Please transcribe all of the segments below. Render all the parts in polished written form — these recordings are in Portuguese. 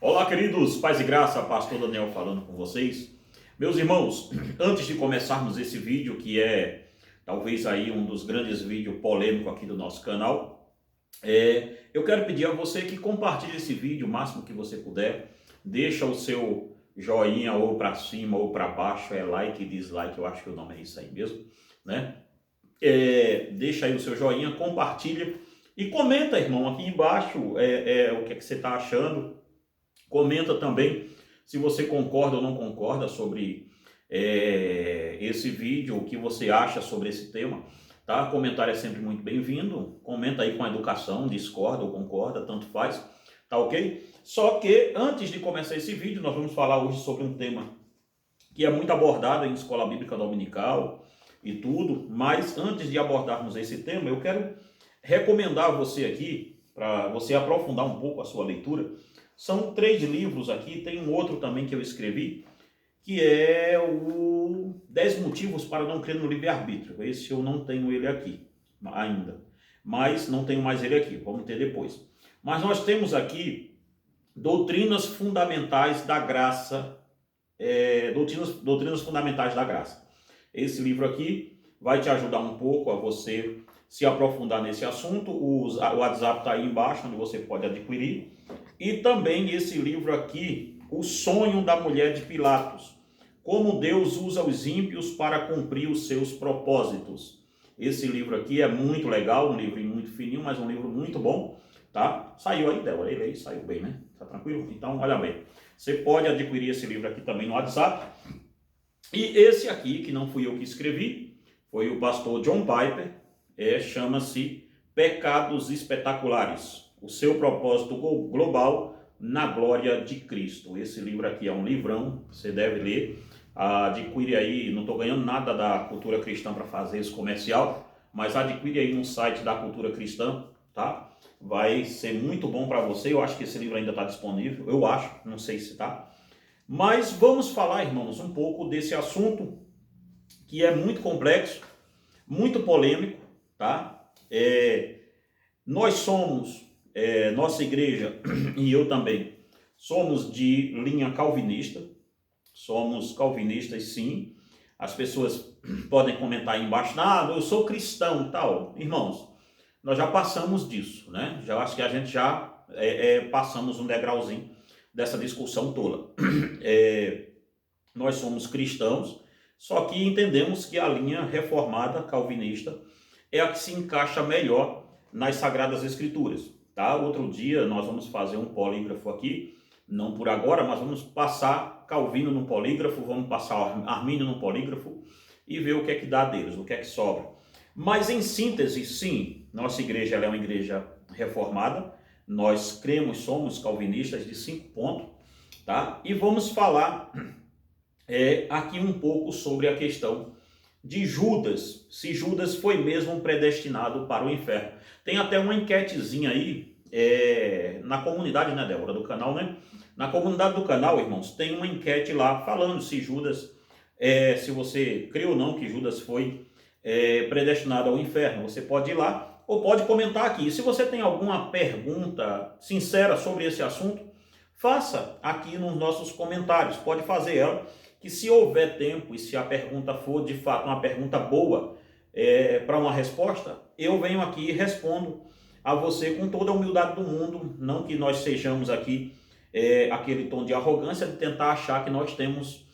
Olá, queridos, paz e graça, pastor Daniel falando com vocês. Meus irmãos, antes de começarmos esse vídeo, que é talvez aí um dos grandes vídeos polêmicos aqui do nosso canal, eu quero pedir a você que compartilhe esse vídeo o máximo que você puder, deixa o seu joinha ou para cima ou para baixo, like e dislike, eu acho que o nome é isso aí mesmo, né? Deixa aí o seu joinha, compartilha e comenta, irmão, aqui embaixo o que é que você está achando. Comenta também se você concorda ou não concorda sobre esse vídeo, o que você acha sobre esse tema, tá? Comentário é sempre muito bem-vindo. Comenta aí com a educação, discorda ou concorda, tanto faz, tá ok? Só que antes de começar esse vídeo, nós vamos falar hoje sobre um tema que é muito abordado em escola bíblica dominical e tudo, mas antes de abordarmos esse tema, eu quero recomendar a você aqui, para você aprofundar um pouco a sua leitura. São 3 livros aqui, tem um outro também que eu escrevi, que é o 10 motivos para não crer no livre-arbítrio. Esse eu não tenho ele aqui ainda, mas não tenho mais ele aqui, vamos ter depois. Mas nós temos aqui doutrinas fundamentais da graça, doutrinas fundamentais da graça. Esse livro aqui vai te ajudar um pouco a você se aprofundar nesse assunto. O WhatsApp está aí embaixo, onde você pode adquirir. E também esse livro aqui, O Sonho da Mulher de Pilatos, como Deus usa os ímpios para cumprir os seus propósitos. Esse livro aqui é muito legal, um livro muito fininho, mas um livro muito bom, tá? Saiu aí, Débora, ele aí saiu bem, né? Tá tranquilo? Então, olha bem, você pode adquirir esse livro aqui também no WhatsApp. E esse aqui, que não fui eu que escrevi, foi o pastor John Piper, chama-se Pecados Espetaculares, o seu propósito global na glória de Cristo. Esse livro aqui é um livrão, você deve ler, adquire aí, não estou ganhando nada da Cultura Cristã para fazer esse comercial, mas adquire aí no site da Cultura Cristã, tá? Vai ser muito bom para você, eu acho que esse livro ainda está disponível, eu acho, não sei se está. Mas vamos falar, irmãos, um pouco desse assunto que é muito complexo, muito polêmico, tá? Nós somos, nossa igreja, e eu também, somos de linha calvinista, somos calvinistas sim. As pessoas podem comentar aí embaixo, eu sou cristão, tal. Irmãos, nós já passamos disso, né? Já acho que a gente já passamos um degrauzinho dessa discussão tola. Nós somos cristãos, só que entendemos que a linha reformada calvinista é a que se encaixa melhor nas Sagradas Escrituras, tá? Outro dia nós vamos fazer um polígrafo aqui, não por agora, mas vamos passar Calvino no polígrafo, vamos passar Armínio no polígrafo e ver o que é que dá deles, o que é que sobra. Mas em síntese, sim, nossa igreja ela é uma igreja reformada, nós cremos, somos calvinistas de 5 pontos, tá? E vamos falar aqui um pouco sobre a questão de Judas, se Judas foi mesmo predestinado para o inferno. Tem até uma enquetezinha aí na comunidade, né, Débora, do canal, né? Na comunidade do canal, irmãos, tem uma enquete lá falando se Judas, se você crê ou não que Judas foi predestinado ao inferno. Você pode ir lá ou pode comentar aqui. E se você tem alguma pergunta sincera sobre esse assunto, faça aqui nos nossos comentários. Pode fazer ela, que se houver tempo e se a pergunta for de fato uma pergunta boa para uma resposta, eu venho aqui e respondo a você com toda a humildade do mundo, não que nós sejamos aqui aquele tom de arrogância de tentar achar que nós temos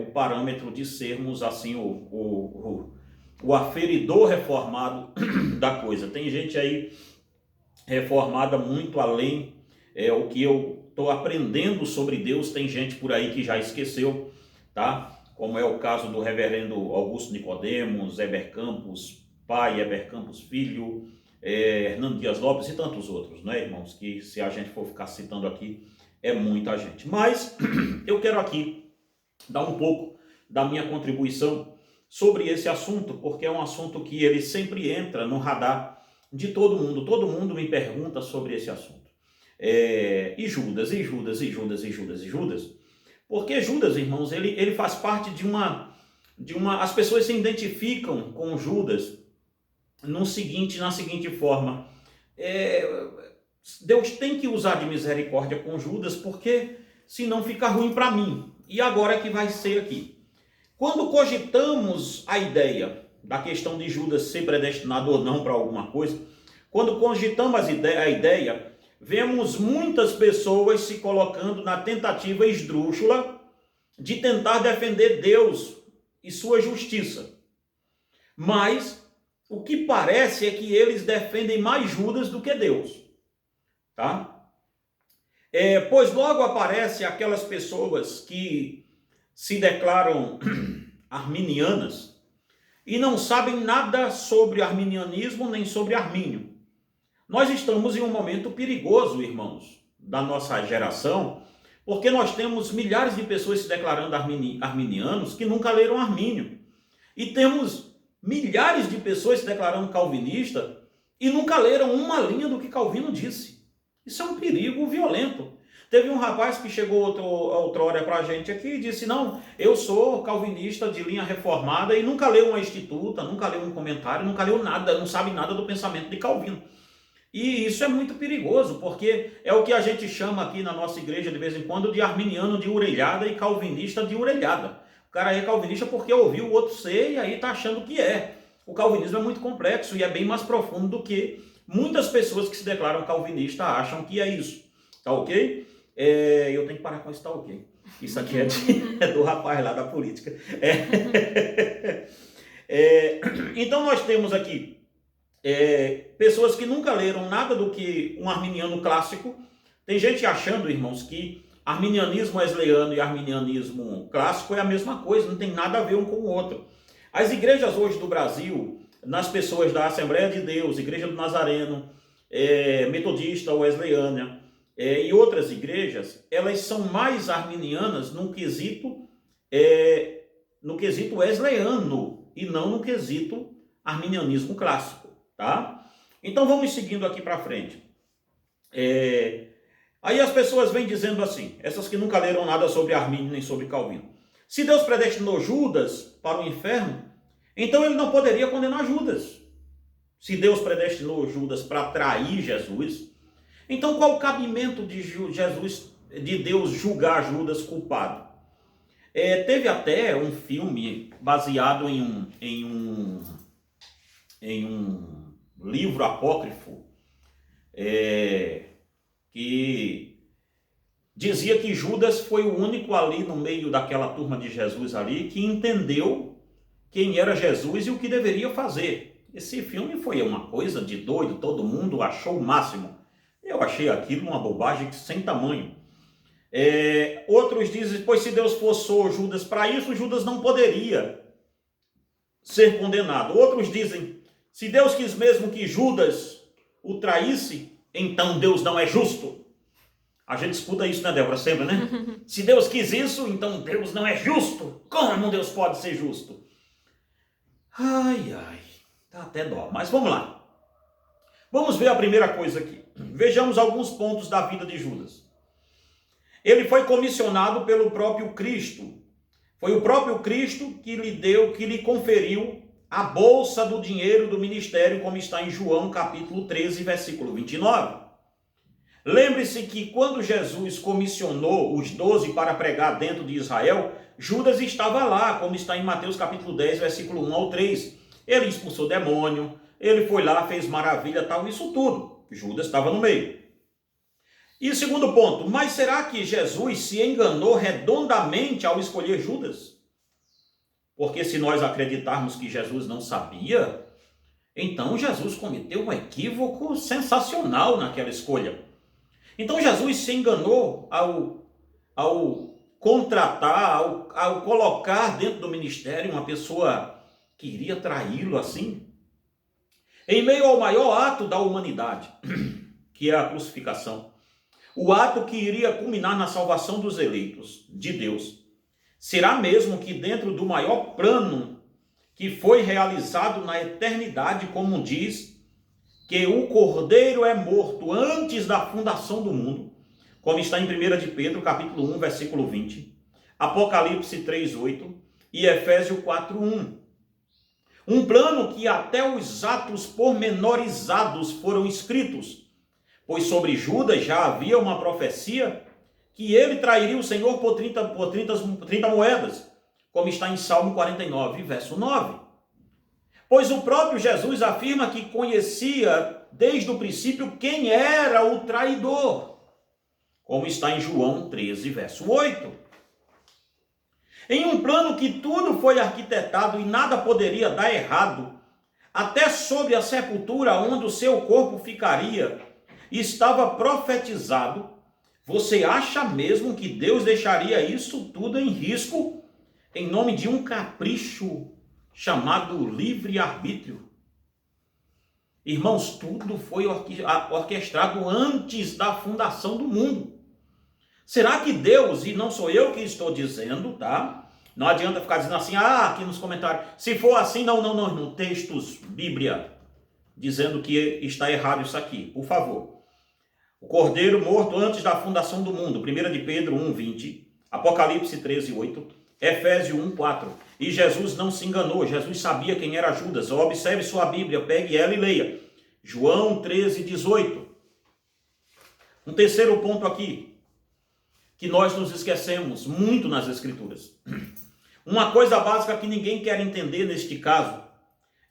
o parâmetro de sermos assim o aferidor reformado da coisa. Tem gente aí reformada muito além o que eu estou aprendendo sobre Deus. Tem gente por aí que já esqueceu, tá? Como é o caso do reverendo Augusto Nicodemos, Heber Campos pai, Heber Campos filho, Hernando Dias Lopes e tantos outros, né, irmãos? Que se a gente for ficar citando aqui, é muita gente. Mas eu quero aqui dar um pouco da minha contribuição sobre esse assunto, porque é um assunto que ele sempre entra no radar de todo mundo. Todo mundo me pergunta sobre esse assunto. E Judas, e Judas, e Judas, e Judas, e Judas. Porque Judas, irmãos, ele faz parte de uma... As pessoas se identificam com Judas na seguinte forma. Deus tem que usar de misericórdia com Judas, porque senão fica ruim para mim. E agora é que vai ser aqui. Quando cogitamos a ideia da questão de Judas ser predestinado ou não para alguma coisa, quando cogitamos a ideia, vemos muitas pessoas se colocando na tentativa esdrúxula de tentar defender Deus e sua justiça. Mas o que parece é que eles defendem mais Judas do que Deus. Tá? Pois logo aparecem aquelas pessoas que se declaram arminianas e não sabem nada sobre arminianismo nem sobre Armínio. Nós estamos em um momento perigoso, irmãos, da nossa geração, porque nós temos milhares de pessoas se declarando arminianos que nunca leram Armínio. E temos milhares de pessoas se declarando calvinista e nunca leram uma linha do que Calvino disse. Isso é um perigo violento. Teve um rapaz que chegou outrora para a gente aqui e disse, não, eu sou calvinista de linha reformada e nunca leu uma instituta, nunca leu um comentário, nunca leu nada, não sabe nada do pensamento de Calvino. E isso é muito perigoso, porque é o que a gente chama aqui na nossa igreja de vez em quando de arminiano de orelhada e calvinista de orelhada. O cara é calvinista porque ouviu o outro ser e aí está achando que é. O calvinismo é muito complexo e é bem mais profundo do que muitas pessoas que se declaram calvinistas acham que é isso. Tá ok? Eu tenho que parar com isso, tá ok. Isso aqui é do rapaz lá da política. Então nós temos aqui pessoas que nunca leram nada do que um arminiano clássico. Tem gente achando, irmãos, que arminianismo wesleyano e arminianismo clássico é a mesma coisa, não tem nada a ver um com o outro. As igrejas hoje do Brasil, nas pessoas da Assembleia de Deus, Igreja do Nazareno, Metodista, Wesleyana, e outras igrejas, elas são mais arminianas no quesito wesleyano e não no quesito arminianismo clássico, tá? Então vamos seguindo aqui para frente. Aí as pessoas vêm dizendo assim, essas que nunca leram nada sobre Armínio nem sobre Calvino. Se Deus predestinou Judas para o inferno, então ele não poderia condenar Judas. Se Deus predestinou Judas para trair Jesus, então qual o cabimento de Deus julgar Judas culpado? Teve até um filme baseado em um livro apócrifo que dizia que Judas foi o único ali no meio daquela turma de Jesus ali que entendeu quem era Jesus e o que deveria fazer. Esse filme foi uma coisa de doido, todo mundo achou o máximo. Eu achei aquilo uma bobagem sem tamanho. Outros dizem, pois se Deus forçou Judas para isso, Judas não poderia ser condenado. Outros dizem, se Deus quis mesmo que Judas o traísse, então Deus não é justo. A gente escuta isso, né, Débora? Sempre, né? Se Deus quis isso, então Deus não é justo. Como Deus pode ser justo? Ai, dá até dó. Mas vamos lá. Vamos ver a primeira coisa aqui. Vejamos alguns pontos da vida de Judas. Ele foi comissionado pelo próprio Cristo. Foi o próprio Cristo que lhe conferiu a bolsa do dinheiro do ministério, como está em João capítulo 13, versículo 29. Lembre-se que quando Jesus comissionou os 12 para pregar dentro de Israel, Judas estava lá, como está em Mateus capítulo 10, versículo 1 ao 3. Ele expulsou demônio, ele foi lá, fez maravilha, tal, isso tudo. Judas estava no meio. E segundo ponto, mas será que Jesus se enganou redondamente ao escolher Judas? Porque se nós acreditarmos que Jesus não sabia, então Jesus cometeu um equívoco sensacional naquela escolha. Então Jesus se enganou ao contratar, ao colocar dentro do ministério uma pessoa que iria traí-lo assim. Em meio ao maior ato da humanidade, que é a crucificação, o ato que iria culminar na salvação dos eleitos de Deus, será mesmo que dentro do maior plano que foi realizado na eternidade, como diz, que o Cordeiro é morto antes da fundação do mundo, como está em 1 de Pedro, capítulo 1, versículo 20, Apocalipse 3, 8 e Efésios 4, 1. Um plano que até os atos pormenorizados foram escritos, pois sobre Judas já havia uma profecia que ele trairia o Senhor por 30 moedas, como está em Salmo 49, verso 9. Pois o próprio Jesus afirma que conhecia desde o princípio quem era o traidor, como está em João 13, verso 8. Em um plano que tudo foi arquitetado e nada poderia dar errado, até sobre a sepultura onde o seu corpo ficaria, estava profetizado. Você acha mesmo que Deus deixaria isso tudo em risco em nome de um capricho chamado livre-arbítrio? Irmãos, tudo foi orquestrado antes da fundação do mundo. Será que Deus, e não sou eu que estou dizendo, tá? Não adianta ficar dizendo assim, aqui nos comentários, se for assim, não, textos, Bíblia, dizendo que está errado isso aqui, por favor. O Cordeiro morto antes da fundação do mundo, 1 de Pedro 1, 20, Apocalipse 13, 8, Efésios 1, 4. E Jesus não se enganou, Jesus sabia quem era Judas. Observe sua Bíblia, pegue ela e leia. João 13, 18. Um terceiro ponto aqui, que nós nos esquecemos muito nas Escrituras. Uma coisa básica que ninguém quer entender neste caso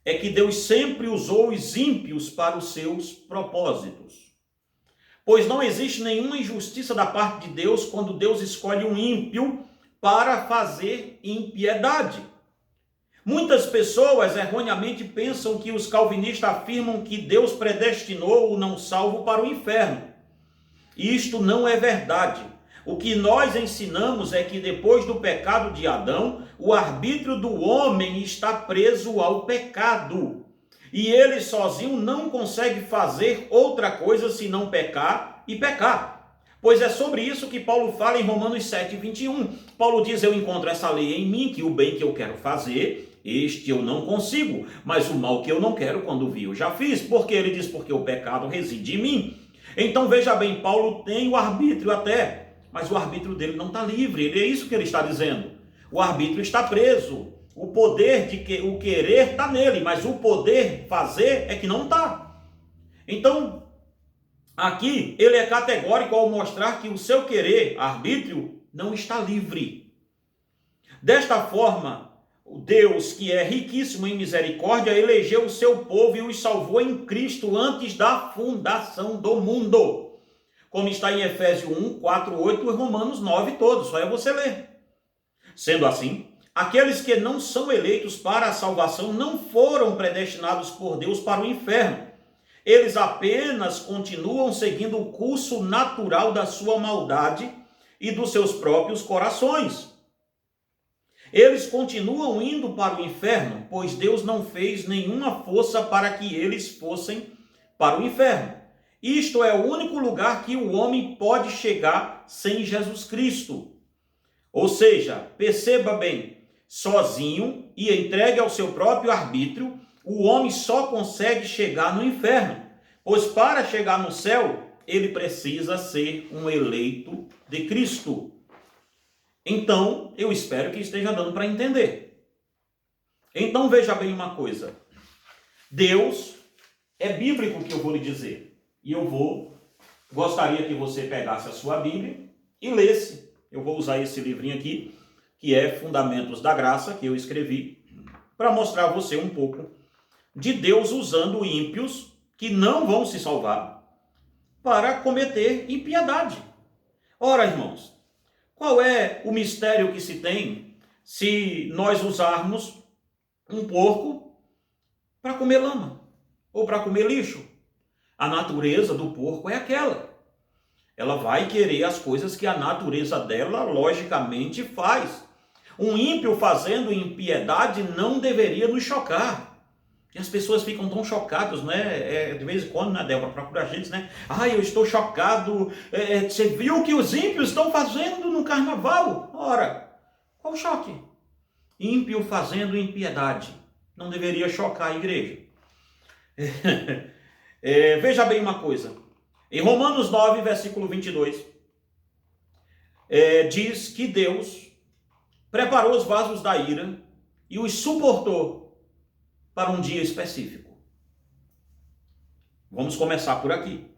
é que Deus sempre usou os ímpios para os seus propósitos. Pois não existe nenhuma injustiça da parte de Deus quando Deus escolhe um ímpio para fazer impiedade. Muitas pessoas erroneamente pensam que os calvinistas afirmam que Deus predestinou o não salvo para o inferno. Isto não é verdade. O que nós ensinamos é que depois do pecado de Adão, o arbítrio do homem está preso ao pecado. E ele sozinho não consegue fazer outra coisa senão pecar e pecar. Pois é sobre isso que Paulo fala em Romanos 7, 21. Paulo diz, eu encontro essa lei em mim, que o bem que eu quero fazer, este eu não consigo. Mas o mal que eu não quero, quando vi, eu já fiz. Porque ele diz, porque o pecado reside em mim. Então veja bem, Paulo tem o arbítrio até, mas o arbítrio dele não está livre. É isso que ele está dizendo. O arbítrio está preso. O poder o querer está nele, mas o poder fazer é que não está. Então, aqui ele é categórico ao mostrar que o seu querer, arbítrio, não está livre. Desta forma, o Deus, que é riquíssimo em misericórdia, elegeu o seu povo e os salvou em Cristo antes da fundação do mundo. Como está em Efésios 1, 4, 8 e Romanos 9 todos, só é você ler. Sendo assim, aqueles que não são eleitos para a salvação não foram predestinados por Deus para o inferno. Eles apenas continuam seguindo o curso natural da sua maldade e dos seus próprios corações. Eles continuam indo para o inferno, pois Deus não fez nenhuma força para que eles fossem para o inferno. Isto é o único lugar que o homem pode chegar sem Jesus Cristo. Ou seja, perceba bem, sozinho e entregue ao seu próprio arbítrio, o homem só consegue chegar no inferno, pois para chegar no céu, ele precisa ser um eleito de Cristo. Então, eu espero que esteja dando para entender. Então, veja bem uma coisa. Deus, é bíblico o que eu vou lhe dizer. E gostaria que você pegasse a sua Bíblia e lesse. Eu vou usar esse livrinho aqui, que é Fundamentos da Graça, que eu escrevi, para mostrar a você um pouco de Deus usando ímpios que não vão se salvar para cometer impiedade. Ora, irmãos, qual é o mistério que se tem se nós usarmos um porco para comer lama ou para comer lixo? A natureza do porco é aquela. Ela vai querer as coisas que a natureza dela logicamente faz. Um ímpio fazendo impiedade não deveria nos chocar. E as pessoas ficam tão chocadas, né? De vez em quando, né, Débora, procura a gente, né? Eu estou chocado. Você viu o que os ímpios estão fazendo no carnaval? Ora, qual o choque? Ímpio fazendo impiedade. Não deveria chocar a igreja. Veja bem uma coisa. Em Romanos 9, versículo 22, diz que Deus preparou os vasos da ira e os suportou para um dia específico. Vamos começar por aqui.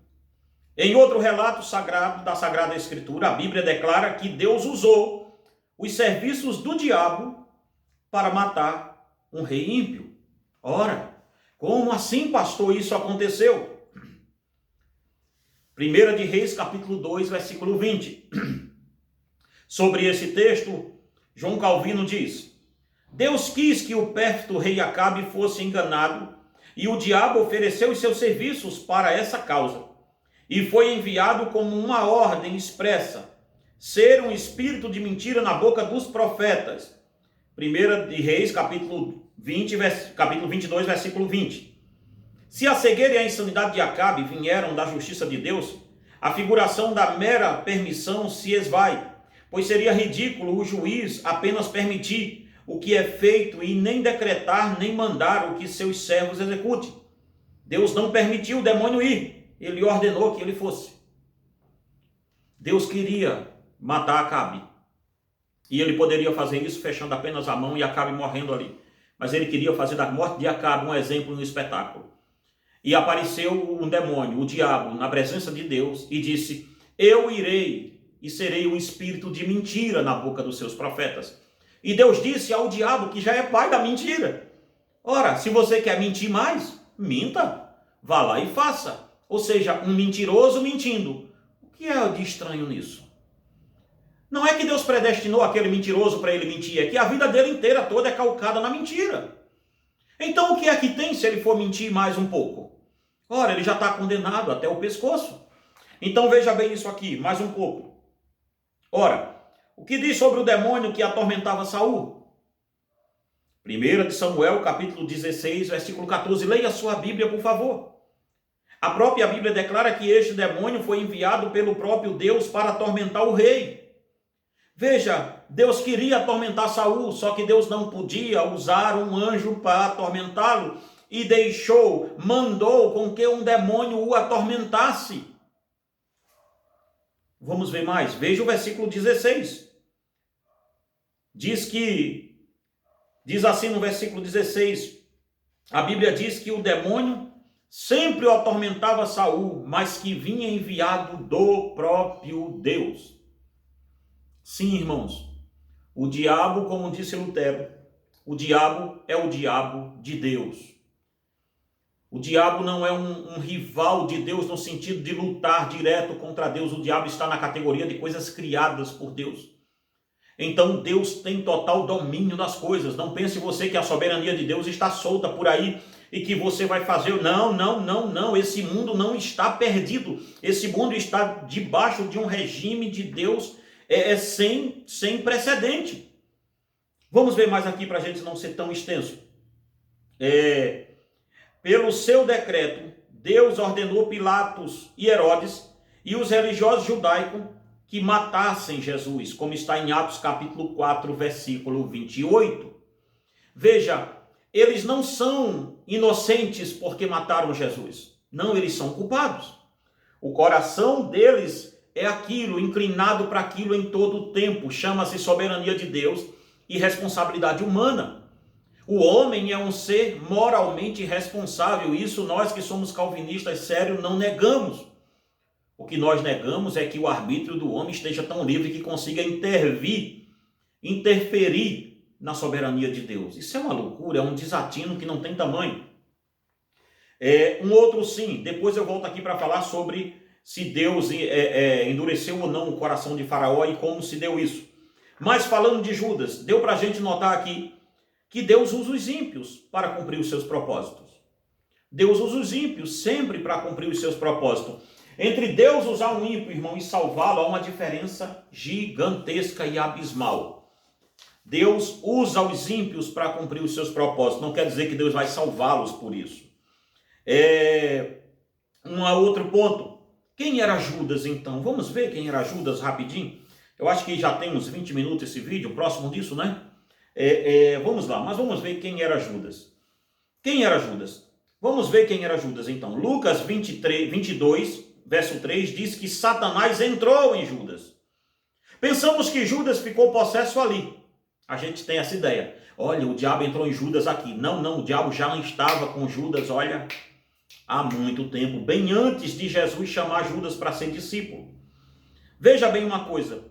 Em outro relato sagrado da Sagrada Escritura, a Bíblia declara que Deus usou os serviços do diabo para matar um rei ímpio. Ora, como assim, pastor, isso aconteceu? 1 de Reis, capítulo 2, versículo 20. Sobre esse texto, João Calvino diz: Deus quis que o pérfido rei Acabe fosse enganado, e o diabo ofereceu os seus serviços para essa causa. E foi enviado como uma ordem expressa, ser um espírito de mentira na boca dos profetas. 1 de Reis, capítulo 22, versículo 20. Se a cegueira e a insanidade de Acabe vieram da justiça de Deus, a figuração da mera permissão se esvai, pois seria ridículo o juiz apenas permitir o que é feito e nem decretar nem mandar o que seus servos executem. Deus não permitiu o demônio ir, ele ordenou que ele fosse. Deus queria matar Acabe, e ele poderia fazer isso fechando apenas a mão e Acabe morrendo ali. Mas ele queria fazer da morte de Acabe um exemplo no espetáculo. E apareceu um demônio, o diabo, na presença de Deus e disse: eu irei e serei um espírito de mentira na boca dos seus profetas. E Deus disse ao diabo que já é pai da mentira: ora, se você quer mentir mais, minta, vá lá e faça. Ou seja, um mentiroso mentindo. O que é de estranho nisso? Não é que Deus predestinou aquele mentiroso para ele mentir, é que a vida dele inteira toda é calcada na mentira. Então o que é que tem se ele for mentir mais um pouco? Ora, ele já está condenado até o pescoço. Então veja bem isso aqui, mais um pouco. Ora, o que diz sobre o demônio que atormentava Saul? 1 de Samuel, capítulo 16, versículo 14. Leia a sua Bíblia, por favor. A própria Bíblia declara que este demônio foi enviado pelo próprio Deus para atormentar o rei. Veja, Deus queria atormentar Saul, só que Deus não podia usar um anjo para atormentá-lo e mandou com que um demônio o atormentasse. Vamos ver mais. Veja o versículo 16. Diz assim no versículo 16, a Bíblia diz que o demônio sempre o atormentava Saul, mas que vinha enviado do próprio Deus. Sim, irmãos, o diabo, como disse Lutero, o diabo é o diabo de Deus. O diabo não é um rival de Deus no sentido de lutar direto contra Deus. O diabo está na categoria de coisas criadas por Deus. Então Deus tem total domínio das coisas. Não pense você que a soberania de Deus está solta por aí e que você vai fazer. Não. Esse mundo não está perdido. Esse mundo está debaixo de um regime de Deus sem precedente. Vamos ver mais aqui para a gente não ser tão extenso. Pelo seu decreto, Deus ordenou Pilatos e Herodes e os religiosos judaicos que matassem Jesus, como está em Atos capítulo 4, versículo 28. Veja, eles não são inocentes porque mataram Jesus. Não, eles são culpados. O coração deles é aquilo, inclinado para aquilo em todo o tempo. Chama-se soberania de Deus e responsabilidade humana. O homem é um ser moralmente responsável. Isso nós que somos calvinistas sérios não negamos. O que nós negamos é que o arbítrio do homem esteja tão livre que consiga interferir na soberania de Deus. Isso é uma loucura, é um desatino que não tem tamanho. Um outro sim, depois eu volto aqui para falar sobre se Deus endureceu ou não o coração de Faraó e como se deu isso. Mas falando de Judas, deu para a gente notar aqui que Deus usa os ímpios para cumprir os seus propósitos. Deus usa os ímpios sempre para cumprir os seus propósitos. Entre Deus usar um ímpio, irmão, e salvá-lo, há uma diferença gigantesca e abismal. Deus usa os ímpios para cumprir os seus propósitos. Não quer dizer que Deus vai salvá-los por isso. Um outro ponto. Quem era Judas, então? Vamos ver quem era Judas rapidinho. Eu acho que já tem uns 20 minutos esse vídeo, próximo disso, né? Vamos lá, mas vamos ver quem era Judas. Quem era Judas? Vamos ver quem era Judas, então. Lucas 22, verso 3, diz que Satanás entrou em Judas. Pensamos que Judas ficou possesso ali. A gente tem essa ideia. Olha, o diabo entrou em Judas aqui. Não, o diabo já estava com Judas, olha, há muito tempo, bem antes de Jesus chamar Judas para ser discípulo. Veja bem uma coisa,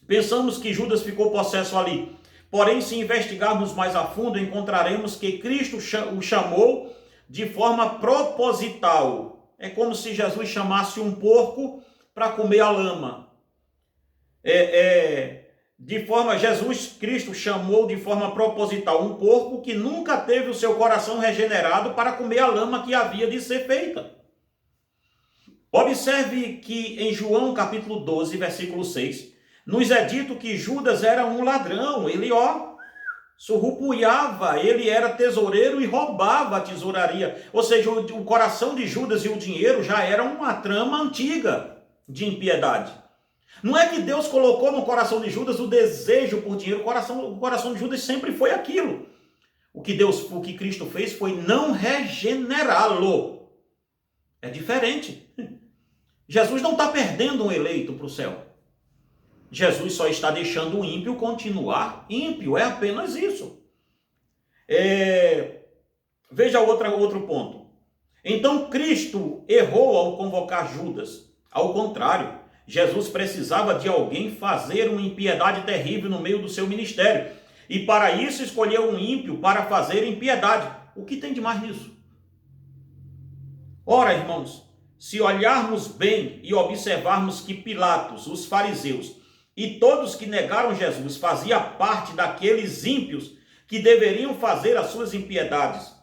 pensamos que Judas ficou possesso ali, porém se investigarmos mais a fundo, encontraremos que Cristo o chamou de forma proposital. É como se Jesus chamasse um porco para comer a lama. Jesus Cristo chamou de forma proposital um porco que nunca teve o seu coração regenerado para comer a lama que havia de ser feita. Observe que em João capítulo 12, versículo 6, nos é dito que Judas era um ladrão, ele surrupiava, ele era tesoureiro e roubava a tesouraria. Ou seja, o coração de Judas e o dinheiro já era uma trama antiga de impiedade. Não é que Deus colocou no coração de Judas o desejo por dinheiro, o coração de Judas sempre foi aquilo. O que Cristo fez foi não regenerá-lo. É diferente. Jesus não está perdendo um eleito para o céu. Jesus só está deixando o ímpio continuar ímpio, é apenas isso. Veja outro ponto. Então Cristo errou ao convocar Judas. Ao contrário, Jesus precisava de alguém fazer uma impiedade terrível no meio do seu ministério. E para isso escolheu um ímpio para fazer impiedade. O que tem de mais nisso? Ora, irmãos, se olharmos bem e observarmos que Pilatos, os fariseus e todos que negaram Jesus faziam parte daqueles ímpios que deveriam fazer as suas impiedades,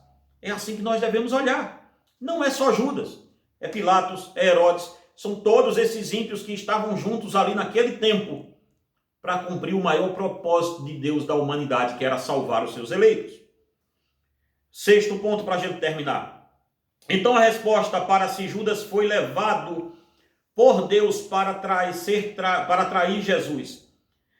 é assim que nós devemos olhar. Não é só Judas, é Pilatos, é Herodes, são todos esses ímpios que estavam juntos ali naquele tempo para cumprir o maior propósito de Deus da humanidade, que era salvar os seus eleitos. Sexto ponto para a gente terminar. Então a resposta para se Judas foi levado por Deus para trair Jesus.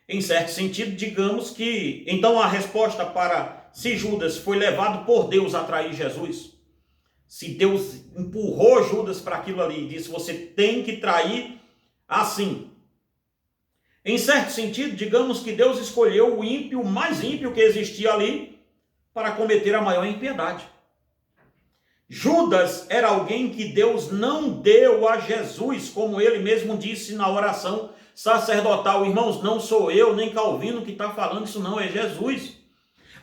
Em certo sentido, digamos que então a resposta para se Judas foi levado por Deus a trair Jesus. Se Deus empurrou Judas para aquilo ali e disse, você tem que trair assim. Em certo sentido, digamos que Deus escolheu o ímpio, o mais ímpio que existia ali, para cometer a maior impiedade. Judas era alguém que Deus não deu a Jesus, como ele mesmo disse na oração sacerdotal. Irmãos, não sou eu nem Calvino que está falando isso não, é Jesus.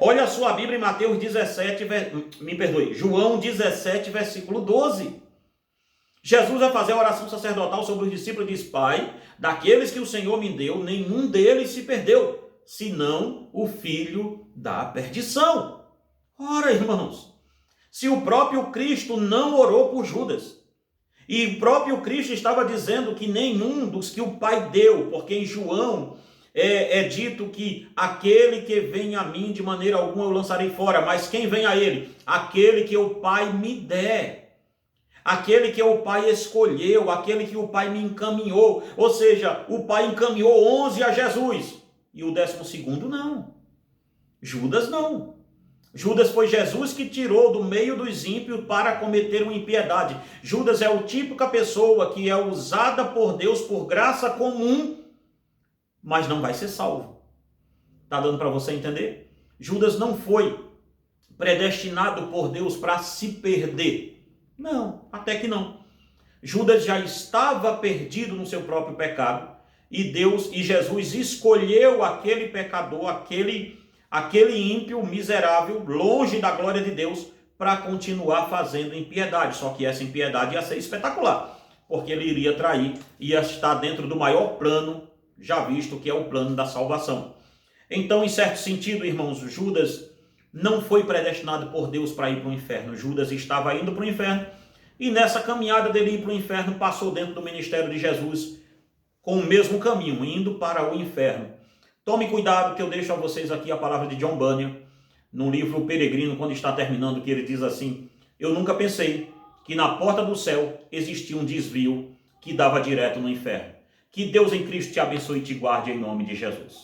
Olha a sua Bíblia em Mateus 17, João 17, versículo 12. Jesus vai fazer a oração sacerdotal sobre os discípulos e diz, Pai, daqueles que o Senhor me deu, nenhum deles se perdeu, senão o filho da perdição. Ora, irmãos, se o próprio Cristo não orou por Judas, e o próprio Cristo estava dizendo que nenhum dos que o Pai deu, porque em João é dito que aquele que vem a mim de maneira alguma eu lançarei fora, mas quem vem a ele? Aquele que o Pai me der, aquele que o Pai escolheu, aquele que o Pai me encaminhou, ou seja, o Pai encaminhou 11 a Jesus, e o 12º não, Judas não. Judas foi Jesus que tirou do meio dos ímpios para cometer uma impiedade. Judas é a típica pessoa que é usada por Deus por graça comum, mas não vai ser salvo. Está dando para você entender? Judas não foi predestinado por Deus para se perder. Não, até que não. Judas já estava perdido no seu próprio pecado e Jesus escolheu aquele pecador, aquele ímpio miserável, longe da glória de Deus, para continuar fazendo impiedade. Só que essa impiedade ia ser espetacular, porque ele iria trair, ia estar dentro do maior plano já visto, que é o plano da salvação. Então, em certo sentido, irmãos, Judas não foi predestinado por Deus para ir para o inferno. Judas estava indo para o inferno, e nessa caminhada dele ir para o inferno, passou dentro do ministério de Jesus com o mesmo caminho, indo para o inferno. Tome cuidado que eu deixo a vocês aqui a palavra de John Bunyan, no livro O Peregrino, quando está terminando, que ele diz assim, eu nunca pensei que na porta do céu existia um desvio que dava direto no inferno. Que Deus em Cristo te abençoe e te guarde em nome de Jesus.